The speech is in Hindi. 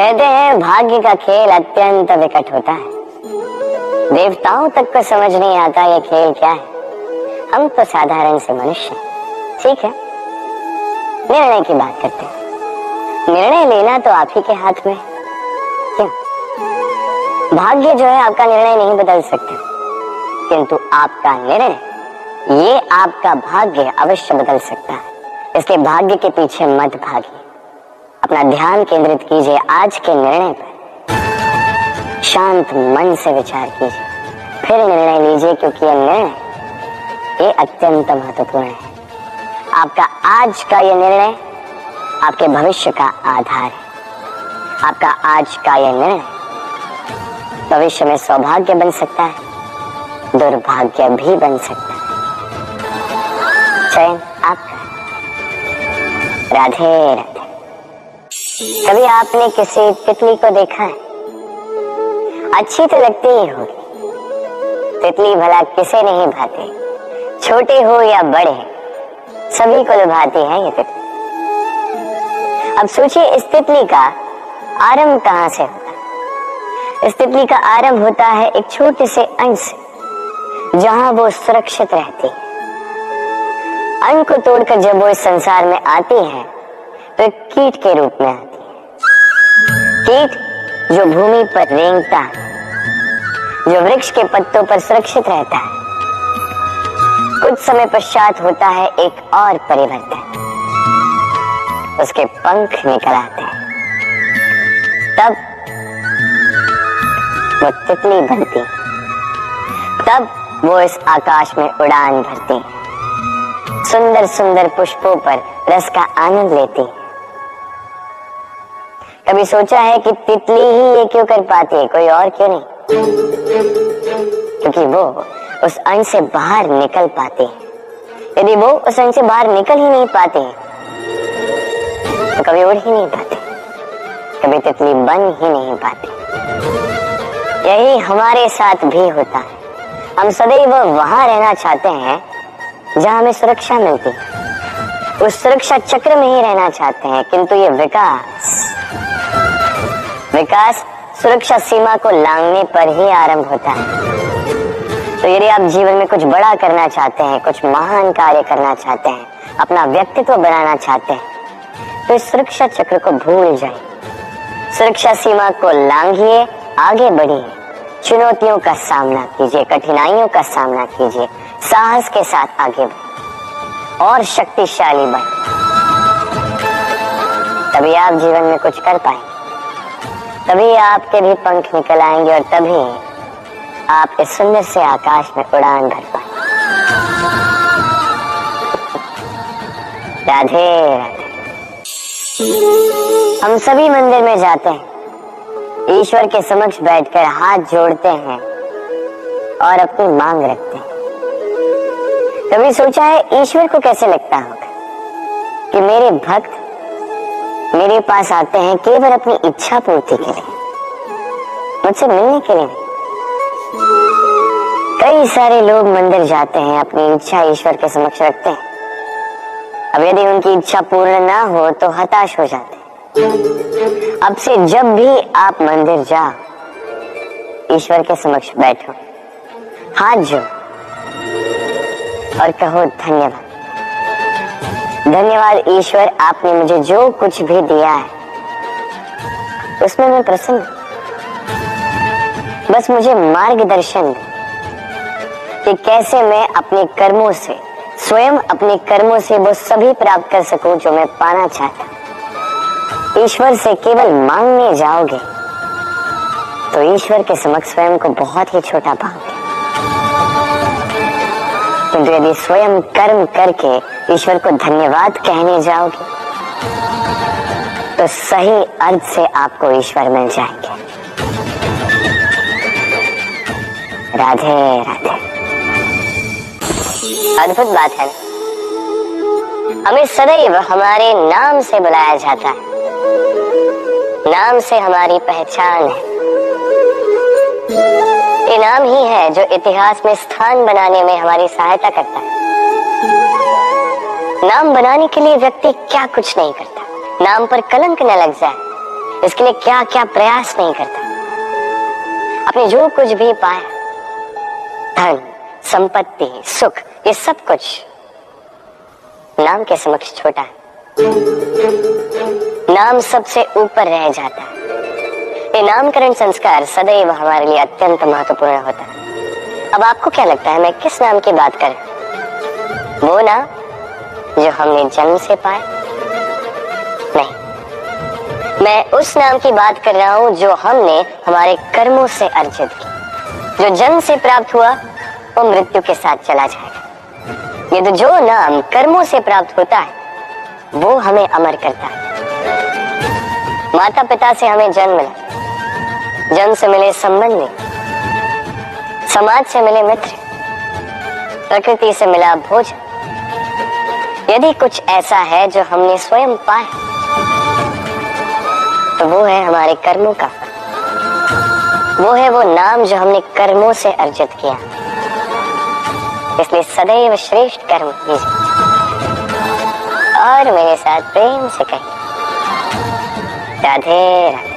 कहते हैं भाग्य का खेल अत्यंत विकट होता है। देवताओं तक को समझ नहीं आता ये खेल क्या है। हम तो साधारण से मनुष्य हैं। ठीक है, निर्णय की बात करते हैं। निर्णय लेना तो आप ही के हाथ में है। क्यों? भाग्य जो है आपका निर्णय नहीं बदल सकता, किंतु आपका निर्णय ये आपका भाग्य अवश्य बदल सकता है। इसलिए भाग्य के पीछे मत भागिए, अपना ध्यान केंद्रित कीजिए आज के निर्णय पर। शांत मन से विचार कीजिए, फिर निर्णय लीजिए, क्योंकि यह निर्णय ये अत्यंत महत्वपूर्ण है। आपका आज का यह निर्णय आपके भविष्य का आधार है। आपका आज का यह निर्णय भविष्य में सौभाग्य बन सकता है, दुर्भाग्य भी बन सकता है। चयन आपका। राधे राधे। कभी आपने किसी तितली को देखा है? अच्छी तो लगती ही होगी। तितली भला किसे नहीं भाती, छोटे हो या बड़े, सभी को लुभाती है ये तितली। अब सोचिए, इस तितली का आरंभ कहां से होता है? इस तितली का आरंभ होता है एक छोटे से अंश से, जहां वो सुरक्षित रहती है। अंग को तोड़कर जब वो इस संसार में आती है तो एक कीट के रूप में आती है। कीट जो भूमि पर रेंगता है, जो वृक्ष के पत्तों पर सुरक्षित रहता है। कुछ समय पश्चात होता है एक और परिवर्तन, उसके पंख निकल आते हैं। तब वो तितली बनती, तब वो इस आकाश में उड़ान भरती, सुंदर सुंदर पुष्पों पर रस का आनंद लेती। कभी सोचा है कि तितली ही ये क्यों कर पाती है, कोई और क्यों नहीं? क्योंकि वो उस अंश से बाहर निकल पाती है। यदि वो उस अंश से बाहर निकल ही नहीं पाती तो कभी उड़ ही नहीं पाती, कभी तितली बन ही नहीं पाती। यही हमारे साथ भी होता है। हम सदैव वहां रहना चाहते हैं जहां हमें सुरक्षा मिलती है, उस सुरक्षा चक्र में ही रहना चाहते हैं, किंतु ये विकास सुरक्षा सीमा को लांघने पर ही आरंभ होता है। तो यदि आप जीवन में कुछ बड़ा करना चाहते हैं, कुछ महान कार्य करना चाहते हैं, अपना व्यक्तित्व बनाना चाहते हैं, तो इस सुरक्षा चक्र को भूल जाइए। सुरक्षा सीमा को लांघिए, आगे बढ़िए, चुनौतियों का सामना कीजिए, कठिनाइयों का सामना कीजिए, साहस के साथ आगे बढ़िए और शक्तिशाली बने। तभी आप जीवन में कुछ कर पाएंगे, तभी आपके भी पंख निकल आएंगे और तभी आप इस सुंदर से आकाश में उड़ान भर पाएंगे। राधे राधे। हम सभी मंदिर में जाते हैं, ईश्वर के समक्ष बैठकर हाथ जोड़ते हैं और अपनी मांग रखते हैं। कभी सोचा है ईश्वर को कैसे लगता होगा कि मेरे भक्त मेरे पास आते हैं केवल अपनी इच्छा पूर्ति के लिए, मुझसे मिलने के लिए नहीं। कई सारे लोग मंदिर जाते हैं, अपनी इच्छा ईश्वर के समक्ष रखते हैं। अब यदि उनकी इच्छा पूर्ण ना हो तो हताश हो जाते हैं। अब से जब भी आप मंदिर जाओ, ईश्वर के समक्ष बैठो, हाथ जोड़ो और कहो धन्यवाद। धन्यवाद ईश्वर, आपने मुझे जो कुछ भी दिया है उसमें मैं प्रसन्न हूं। बस मुझे मार्गदर्शन दे कि कैसे मैं अपने कर्मों से, स्वयं अपने कर्मों से वो सभी प्राप्त कर सकूं जो मैं पाना चाहता। ईश्वर से केवल मांगने जाओगे तो ईश्वर के समक्ष स्वयं को बहुत ही छोटा पाओगे, किंतु यदि स्वयं कर्म करके ईश्वर को धन्यवाद कहने जाओगे तो सही अर्थ से आपको ईश्वर मिल जाएंगे। राधे राधे। अद्भुत बात है, हमें सदैव हमारे नाम से बुलाया जाता है। नाम से हमारी पहचान है। ये नाम ही है जो इतिहास में स्थान बनाने में हमारी सहायता करता है। नाम बनाने के लिए व्यक्ति क्या कुछ नहीं करता। नाम पर कलंक न लग जाए, इसके लिए क्या क्या प्रयास नहीं करता। अपने जो कुछ भी पाया, धन, संपत्ति, सुख, ये सब कुछ नाम के समक्ष छोटा है। नाम सबसे ऊपर रह जाता है। ये नामकरण संस्कार सदैव हमारे लिए अत्यंत महत्वपूर्ण होता है। अब आपको क्या लगता है मैं किस नाम की बात करें? वो नाम जो हमने जन्म से पाया? नहीं, मैं उस नाम की बात कर रहा हूं जो हमने हमारे कर्मों से अर्जित की। जो जन्म से प्राप्त हुआ वो मृत्यु के साथ चला जाएगा। ये तो जो नाम कर्मों से प्राप्त होता है वो हमें अमर करता है। माता पिता से हमें जन्म मिला, जन्म से मिले संबंधी, समाज से मिले मित्र, प्रकृति से मिला भोजन। यदि कुछ ऐसा है जो हमने स्वयं पाया तो वो है हमारे कर्मों का फल। वो है वो नाम जो हमने कर्मों से अर्जित किया। इसलिए सदैव श्रेष्ठ कर्म कीजिए और मेरे साथ प्रेम से कहिए राधे राधे।